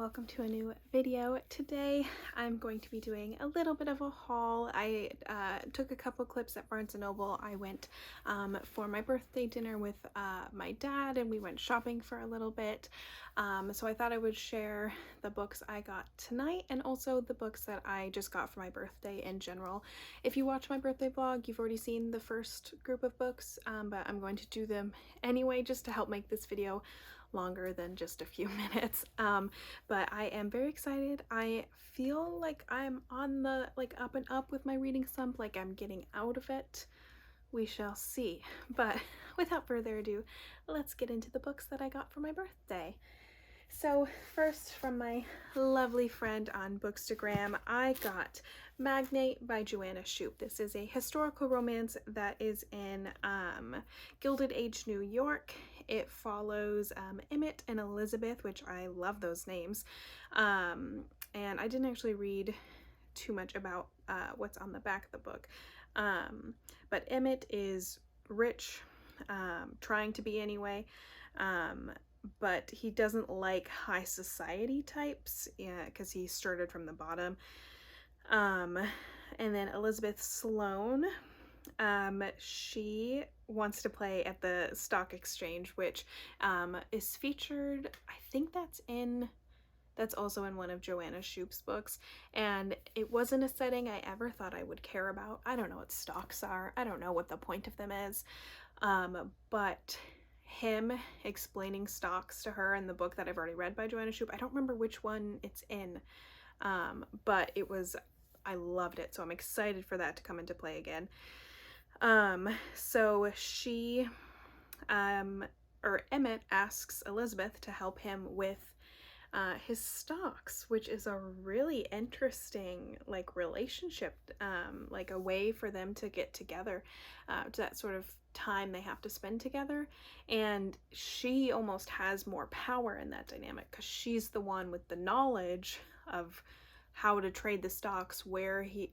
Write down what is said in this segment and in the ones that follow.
welcome to a new video. Today I'm going to be doing a little bit of a haul. I took a couple clips at Barnes & Noble. I went for my birthday dinner with my dad, and we went shopping for a little bit. So I thought I would share the books I got tonight and also the books that I just got for my birthday in general. If you watch my birthday vlog, you've already seen the first group of books, but I'm going to do them anyway just to help make this video longer than just a few minutes. But I am very excited. I feel like I'm on the up and up with my reading slump, like I'm getting out of it. We shall see. But without further ado, let's get into the books that I got for my birthday. So first, from my lovely friend on Bookstagram, I got Magnate by Joanna Shupe. This is a historical romance that is in Gilded Age New York. It follows Emmett and Elizabeth, which I love those names. And I didn't actually read too much about what's on the back of the book. But Emmett is rich, trying to be anyway. But he doesn't like high society types, because he started from the bottom. And then Elizabeth Sloane, she wants to play at the stock exchange, which is featured, I think that's also in one of Joanna Shupe's books, and it wasn't a setting I ever thought I would care about. I don't know what stocks are. I don't know what the point of them is. But him explaining stocks to her in the book that I've already read by Joanna Shupe, I don't remember which one it's in, but I loved it, so I'm excited for that to come into play again. So she, Emmett asks Elizabeth to help him with his stocks, which is a really interesting relationship, a way for them to get together, to that sort of time they have to spend together. And she almost has more power in that dynamic because she's the one with the knowledge of how to trade the stocks, where he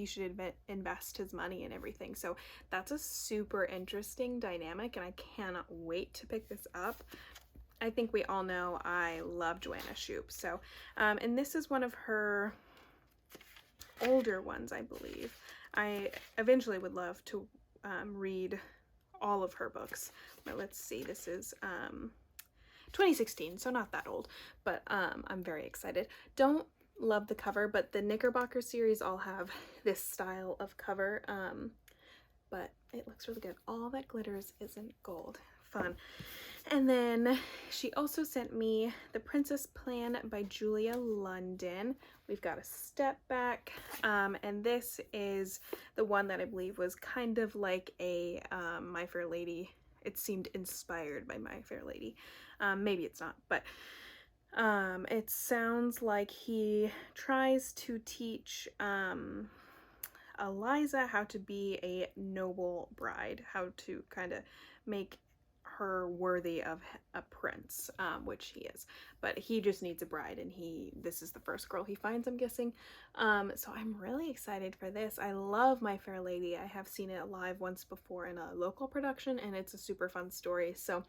should invest his money and everything. So that's a super interesting dynamic, and I cannot wait to pick this up. I think we all know I love Joanna Shupe. So, and this is one of her older ones, I believe. I eventually would love to read all of her books. But let's see, this is 2016, so not that old, but I'm very excited. Don't love the cover, but the Knickerbocker series all have this style of cover, but it looks really good. All that glitters isn't gold. Fun. And then she also sent me The Princess Plan by Julia London. We've got a step back, and this is the one that I believe was kind of like a My Fair Lady. It seemed inspired by My Fair Lady. Maybe it's not, but it sounds like he tries to teach Eliza how to be a noble bride, how to kind of make her worthy of a prince, which he is, but he just needs a bride, and this is the first girl he finds, I'm guessing. So I'm really excited for this. I love My Fair Lady. I have seen it live once before in a local production, and it's a super fun story. So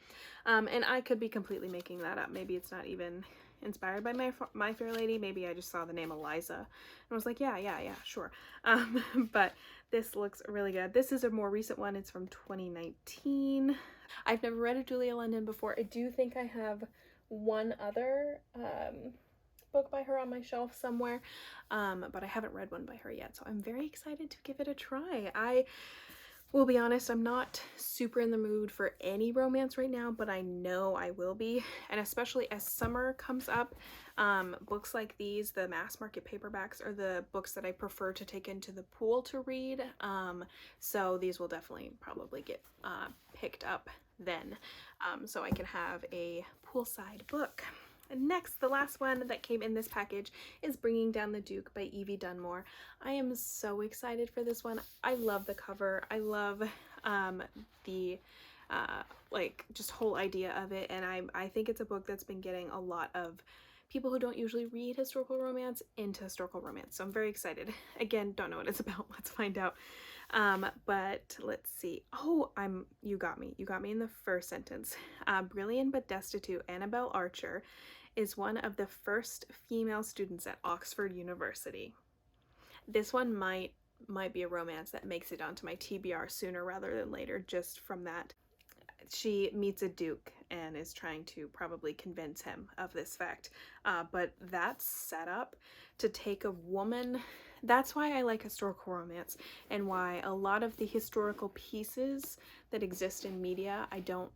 and I could be completely making that up. Maybe it's not even inspired by My Fair Lady. Maybe I just saw the name Eliza and was like, yeah, sure. But this looks really good. This is a more recent one. It's from 2019. I've never read a Julia London before. I do think I have one other book by her on my shelf somewhere, but I haven't read one by her yet, so I'm very excited to give it a try. I will be honest, I'm not super in the mood for any romance right now, but I know I will be, and especially as summer comes up, books like these, the mass market paperbacks, are the books that I prefer to take into the pool to read, so these will definitely probably get picked up then, so I can have a poolside book. And next, the last one that came in this package is Bringing Down the Duke by Evie Dunmore. I am so excited for this one. I love the cover. I love the just whole idea of it, and I think it's a book that's been getting a lot of people who don't usually read historical romance into historical romance. So I'm very excited. Again, don't know what it's about. Let's find out. But let's see. Oh, you got me in the first sentence. Brilliant but destitute Annabelle Archer is one of the first female students at Oxford University. This one might be a romance that makes it onto my TBR sooner rather than later, just from that. She meets a duke and is trying to probably convince him of this fact. But that's set up to take a woman. That's why I like historical romance, and why a lot of the historical pieces that exist in media, I don't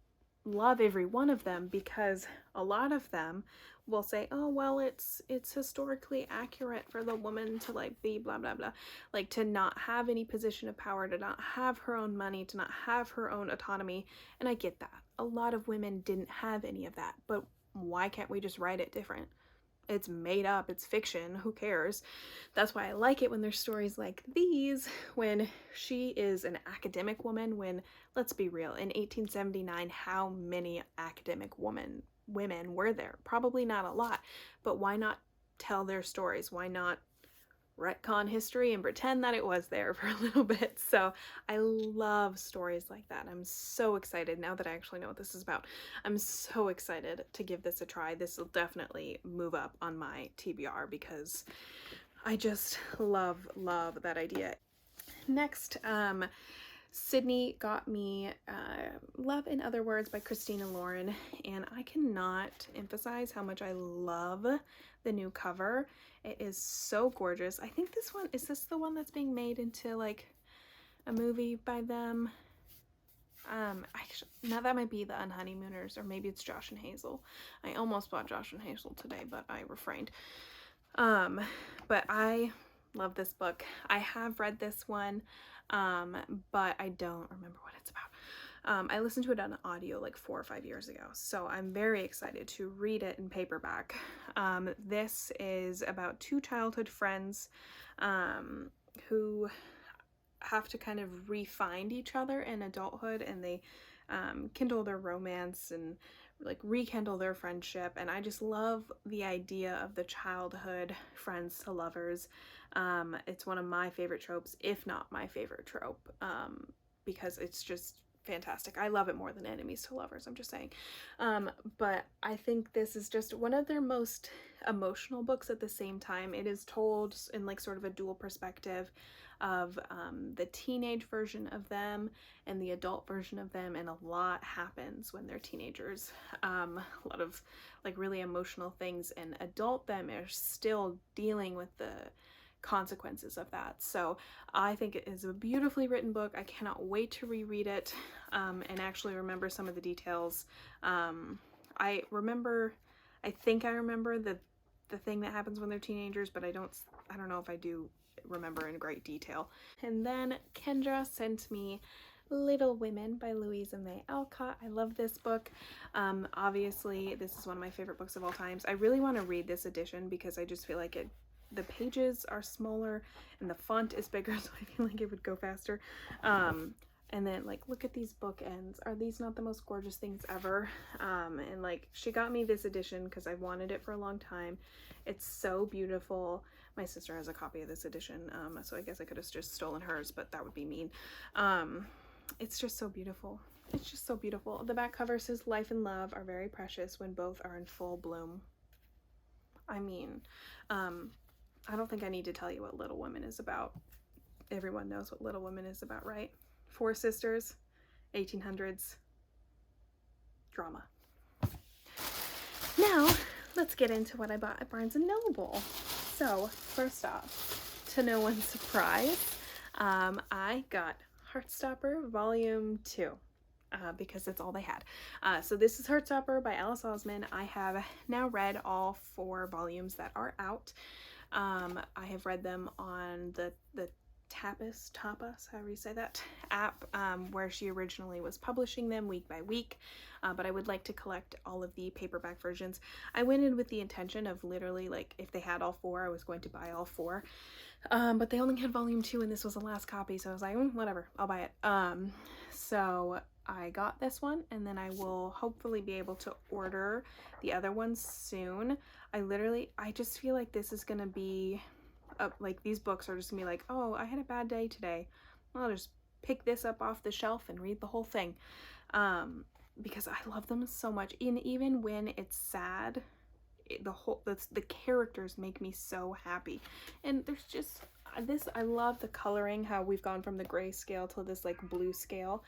love every one of them, because a lot of them will say, oh well, it's historically accurate for the woman to like be blah blah blah, like to not have any position of power, to not have her own money, to not have her own autonomy. And I get that a lot of women didn't have any of that, but why can't we just write it different? It's made up, it's fiction, who cares? That's why I like it when there's stories like these, when she is an academic woman, when, let's be real, in 1879, how many academic women were there? Probably not a lot, but why not tell their stories? Why not retcon history and pretend that it was there for a little bit? So I love stories like that. I'm so excited now that I actually know what this is about. I'm so excited to give this a try. This will definitely move up on my TBR because I just love that idea. Next, Sydney got me Love in Other Words by Christina Lauren, and I cannot emphasize how much I love the new cover. It is so gorgeous. I think this one, is this the one that's being made into like a movie by them? Actually, now that might be the Unhoneymooners, or maybe it's Josh and Hazel. I almost bought Josh and Hazel today, but I refrained. But I love this book. I have read this one, but I don't remember what it's about. I listened to it on audio like 4 or 5 years ago, so I'm very excited to read it in paperback. This is about 2 childhood friends who have to kind of re-find each other in adulthood, and they kindle their romance and like rekindle their friendship. And I just love the idea of the childhood friends to lovers. It's one of my favorite tropes, if not my favorite trope, because it's just fantastic. I love it more than enemies to lovers, I'm just saying. But I think this is just one of their most emotional books at the same time. It is told in like sort of a dual perspective of the teenage version of them and the adult version of them, and a lot happens when they're teenagers. A lot of like really emotional things, and adult them are still dealing with the consequences of that. So I think it is a beautifully written book. I cannot wait to reread it and actually remember some of the details. I think I remember the thing that happens when they're teenagers, but I don't know if I do remember in great detail. And then Kendra sent me Little Women by Louisa May Alcott. I love this book. Obviously this is one of my favorite books of all times. I really want to read this edition because I just feel like the pages are smaller and the font is bigger, so I feel like it would go faster. And then like, look at these bookends. Are these not the most gorgeous things ever? And like, she got me this edition because I've wanted it for a long time. It's so beautiful. My sister has a copy of this edition, so I guess I could have just stolen hers, but that would be mean. It's just so beautiful. It's just so beautiful. The back cover says, life and love are very precious when both are in full bloom. I mean, I don't think I need to tell you what Little Women is about. Everyone knows what Little Women is about, right? 4 sisters, 1800s, drama. Now, let's get into what I bought at Barnes & Noble. So, first off, to no one's surprise, I got Heartstopper Volume 2. Because that's all they had. So this is Heartstopper by Alice Oseman. I have now read all 4 volumes that are out. I have read them on the Tapas, however you say that, app, where she originally was publishing them week by week, but I would like to collect all of the paperback versions. I went in with the intention of literally, like, if they had all 4, I was going to buy all 4, but they only had volume 2 and this was the last copy, so I was like, whatever, I'll buy it. So I got this one, and then I will hopefully be able to order the other ones soon. I just feel like this is gonna be like, these books are just gonna be like, oh, I had a bad day today, I'll just pick this up off the shelf and read the whole thing, because I love them so much. And even when it's sad, the characters make me so happy. And there's just this, I love the coloring, how we've gone from the gray scale to this like blue scale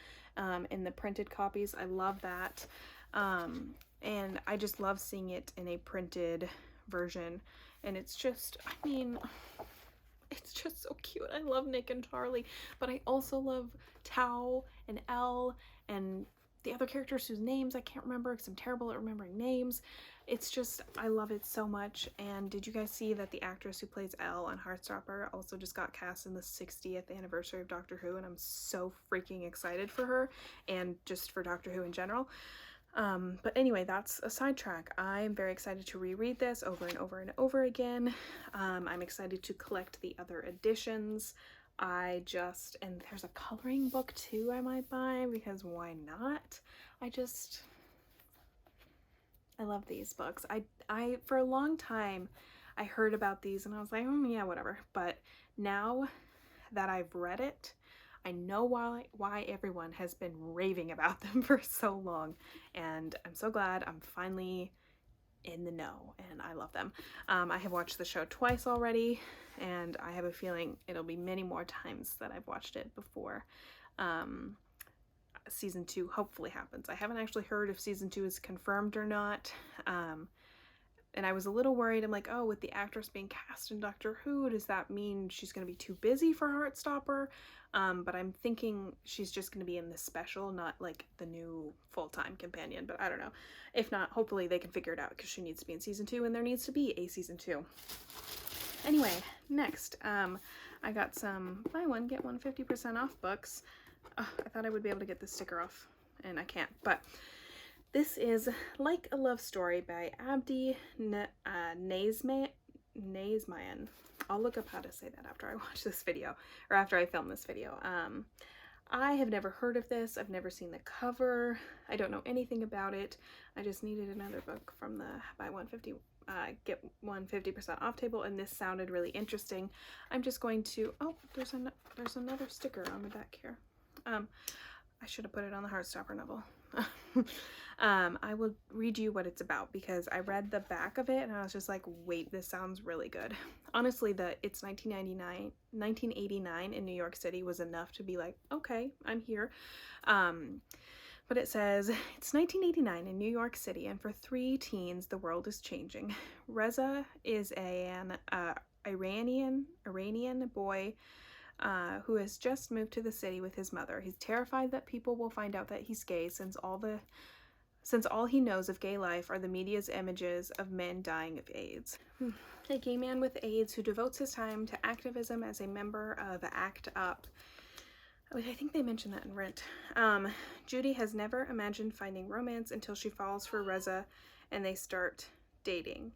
in the printed copies. I love that. And I just love seeing it in a printed version. And it's just, I mean, it's just so cute. I love Nick and Charlie, but I also love Tao and Elle and the other characters whose names I can't remember because I'm terrible at remembering names. It's just, I love it so much. And did you guys see that the actress who plays Elle on Heartstopper also just got cast in the 60th anniversary of Doctor Who, and I'm so freaking excited for her and just for Doctor Who in general. But anyway, that's a sidetrack. I'm very excited to reread this over and over and over again. I'm excited to collect the other editions. And there's a coloring book too I might buy, because why not? I love these books. I for a long time I heard about these and I was like, yeah, whatever. But now that I've read it, I know why everyone has been raving about them for so long, and I'm so glad I'm finally in the know, and I love them. I have watched the show twice already, and I have a feeling it'll be many more times that I've watched it before season 2 hopefully happens. I haven't actually heard if season 2 is confirmed or not. And I was a little worried. I'm like, oh, with the actress being cast in Doctor Who, does that mean she's going to be too busy for Heartstopper? But I'm thinking she's just going to be in this special, not like the new full-time companion, but I don't know. If not, hopefully they can figure it out, because she needs to be in season 2 and there needs to be a season 2. Anyway, next, I got some buy one, get one 50% off books. I thought I would be able to get the sticker off, and I can't, but this is Like a Love Story by Abdi Nazemian. I'll look up how to say that after I watch this video, or after I film this video. I have never heard of this. I've never seen the cover. I don't know anything about it. I just needed another book from the buy one get one 50% off table, and this sounded really interesting. I'm just going to, oh, there's another sticker on the back here. I should have put it on the Heartstopper novel. I will read you what it's about, because I read the back of it and I was just like, wait, this sounds really good. Honestly, it's 1989 in New York City was enough to be like, okay, I'm here. But it says, it's 1989 in New York City, and for 3 teens, the world is changing. Reza is an Iranian boy who has just moved to the city with his mother. He's terrified that people will find out that he's gay, since all he knows of gay life are the media's images of men dying of AIDS. A gay man with AIDS who devotes his time to activism as a member of ACT UP. I think they mentioned that in Rent. Judy has never imagined finding romance until she falls for Reza and they start dating.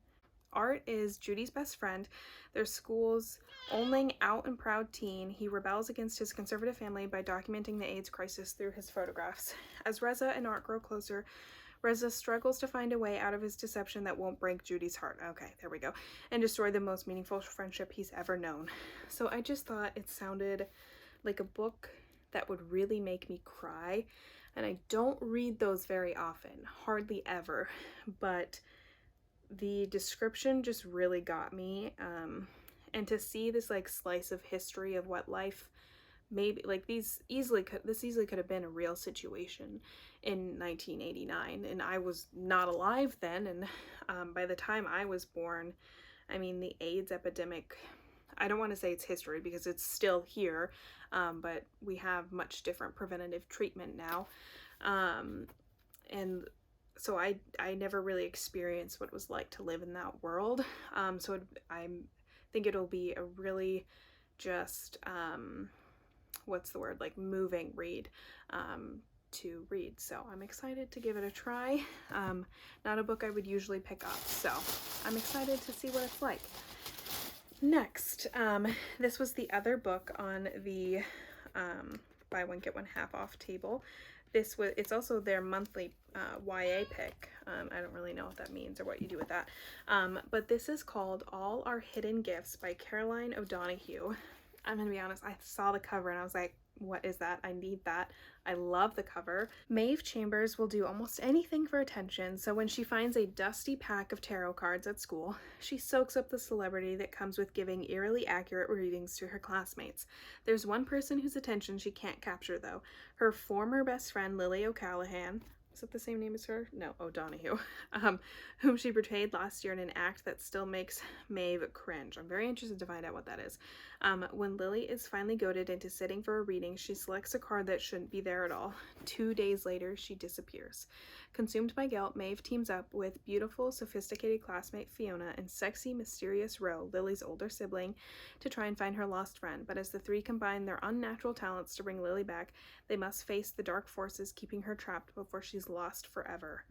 Art is Judy's best friend, their school's only out and proud teen. He rebels against his conservative family by documenting the AIDS crisis through his photographs. As Reza and Art grow closer, Reza struggles to find a way out of his deception that won't break Judy's heart. Okay, there we go. And destroy the most meaningful friendship he's ever known. So I just thought it sounded like a book that would really make me cry. And I don't read those very often, hardly ever, but the description just really got me. And to see this like slice of history of what life maybe like this easily could have been a real situation in 1989, and I was not alive then, and by the time I was born, I mean, the AIDS epidemic, I don't want to say it's history because it's still here, but we have much different preventative treatment now, and so I never really experienced what it was like to live in that world, so I think it'll be a really just what's the word, like moving read to read, so I'm excited to give it a try. Not a book I would usually pick up, so I'm excited to see what it's like. Next, this was the other book on the buy one get one half off table. It's also their monthly YA pick. I don't really know what that means or what you do with that, but this is called All Our Hidden Gifts by Caroline O'Donoghue. I'm gonna be honest, I saw the cover and I was like, what is that? I need that. I love the cover. Maeve Chambers will do almost anything for attention, so when she finds a dusty pack of tarot cards at school, she soaks up the celebrity that comes with giving eerily accurate readings to her classmates. There's one person whose attention she can't capture, though. Her former best friend, Lily O'Callahan. Is that the same name as her? No, O'Donoghue. Whom she portrayed last year in an act that still makes Maeve cringe. I'm very interested to find out what that is. When Lily is finally goaded into sitting for a reading, she selects a card that shouldn't be there at all. 2 days later, she disappears. Consumed by guilt, Maeve teams up with beautiful, sophisticated classmate Fiona and sexy, mysterious Ro, Lily's older sibling, to try and find her lost friend. But as the three combine their unnatural talents to bring Lily back, they must face the dark forces keeping her trapped before she's lost forever.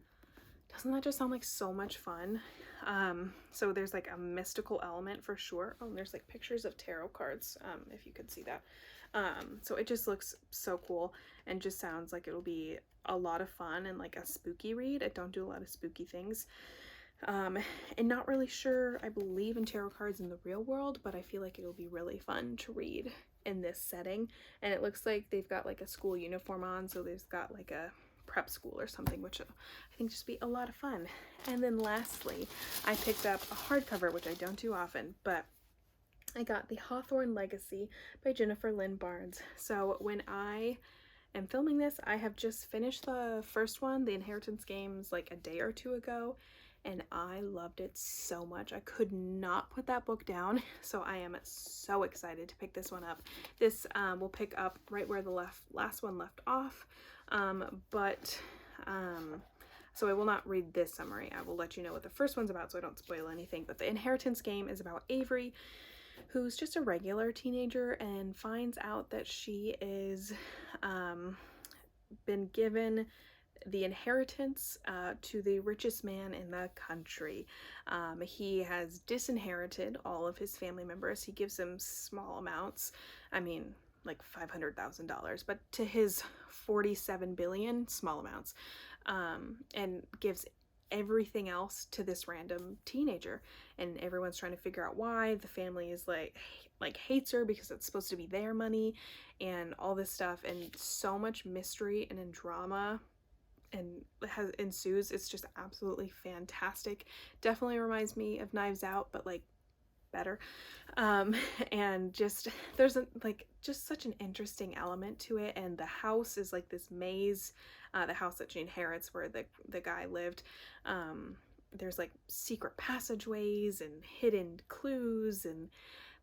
Doesn't that just sound like so much fun? So there's like a mystical element for sure. Oh, and there's like pictures of tarot cards, if you could see that. So it just looks so cool and just sounds like it'll be a lot of fun and like a spooky read. I don't do a lot of spooky things. And not really sure I believe in tarot cards in the real world, but I feel like it'll be really fun to read in this setting. And it looks like they've got like a school uniform on, so they've got like a prep school or something, which I think just be a lot of fun. And then lastly, I picked up a hardcover, which I don't do often, but I got The Hawthorne Legacy by Jennifer Lynn Barnes. So when I am filming this, I have just finished the first one, The Inheritance Games, like a day or two ago, and I loved it so much. I could not put that book down, so I am so excited to pick this one up. This will pick up right where the last one left off, so I will not read this summary. I will let you know what the first one's about so I don't spoil anything. But The Inheritance Game is about Avery, who's just a regular teenager and finds out that she is been given the inheritance to the richest man in the country. He has disinherited all of his family members. He gives them small amounts. I mean, like $500,000, but to his 47 billion, small amounts, and gives everything else to this random teenager, and everyone's trying to figure out why. The family is like hates her because it's supposed to be their money and all this stuff, and so much mystery and drama and ensues. It's just absolutely fantastic. Definitely reminds me of Knives Out, but like better. And just there's just such an interesting element to it, and the house is like this maze, the house that she inherits where the guy lived. There's like secret passageways and hidden clues, and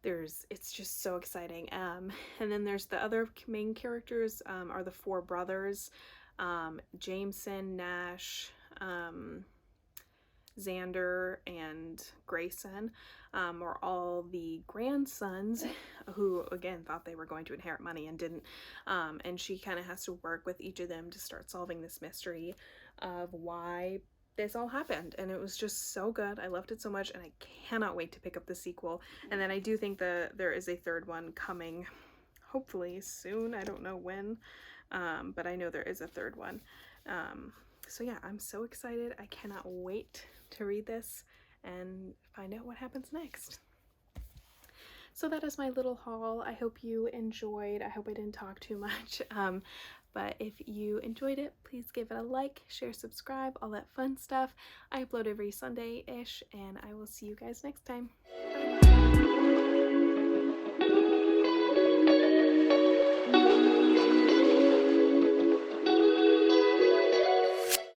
it's just so exciting. And then there's the other main characters, are the four brothers, Jameson, Nash, Xander, and Grayson, are all the grandsons who again thought they were going to inherit money and didn't, and she kind of has to work with each of them to start solving this mystery of why this all happened. And it was just so good. I loved it so much, and I cannot wait to pick up the sequel. And then I do think there is a third one coming, hopefully soon. I don't know when, but I know there is a third one. So yeah, I'm so excited. I cannot wait to read this and find out what happens next. So that is my little haul. I hope you enjoyed. I hope I didn't talk too much. But if you enjoyed it, please give it a like, share, subscribe, all that fun stuff. I upload every Sunday-ish, and I will see you guys next time. Bye.